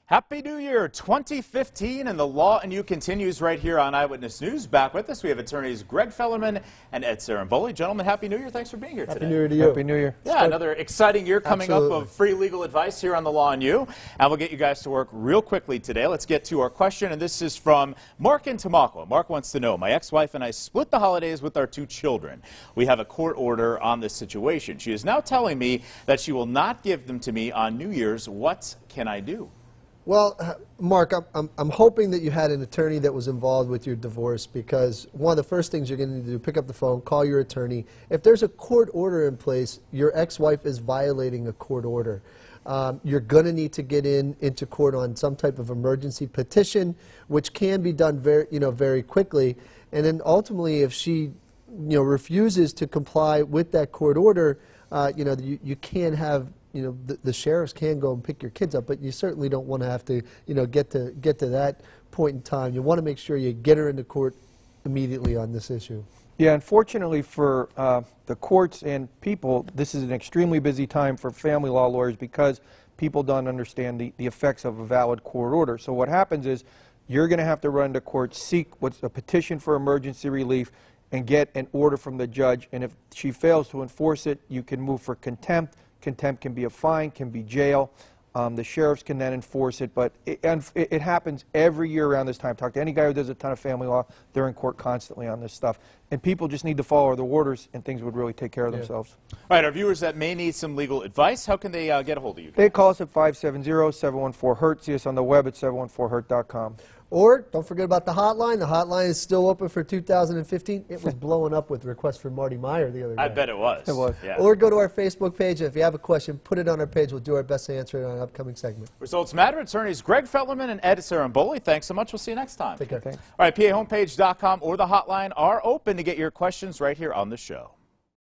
Happy New Year 2015, and the Law and You continues right here on Eyewitness News. Back with us, we have attorneys Greg Fellerman and Ed Saramboli. Gentlemen, Happy New Year. Thanks for being here today. Happy New Year to you. Happy New Year. Yeah, another exciting year coming up Absolutely. of free legal advice here on the Law and You. And we'll get you guys to work real quickly today. Let's get to our question, and this is from Mark in Tamaqua. Mark wants to know, my ex-wife and I split the holidays with our 2 children. We have a court order on this situation. She is now telling me that she will not give them to me on New Year's. What can I do? Well, Mark, I'm hoping that you had an attorney that was involved with your divorce, because one of the first things you're going to need to do, pick up the phone, call your attorney. If there's a court order in place, your ex-wife is violating a court order. You're going to need to get into court on some type of emergency petition, which can be done very quickly. And then ultimately, if she refuses to comply with that court order, you can have the sheriffs can go and pick your kids up, but you certainly don't want to have to get to that point in time. You want to make sure you get her into court immediately on this issue. Yeah, unfortunately for the courts and people, this is an extremely busy time for family law lawyers because people don't understand the effects of a valid court order. So what happens is you're going to have to run to court, seek what's a petition for emergency relief, and get an order from the judge. And if she fails to enforce it, you can move for contempt. Contempt can be a fine, can be jail. The sheriffs can then enforce it, but it happens every year around this time. Talk to any guy who does a ton of family law. They're in court constantly on this stuff. And people just need to follow the orders, and things would really take care of themselves. All right, our viewers that may need some legal advice, how can they get a hold of you guys? They call us at 570-714-HURT. See us on the web at 714hurt.com. Or don't forget about the hotline. The hotline is still open for 2015. It was blowing up with requests for Marty Meyer the other day. I bet it was. It was. Yeah. Or go to our Facebook page. If you have a question, put it on our page. We'll do our best to answer it on an upcoming segment. Results matter. Attorneys Greg Fellerman and Ed Saramboli. Thanks so much. We'll see you next time. Take care. Thanks. All right, PAHomepage.com or the hotline are open to get your questions right here on the show.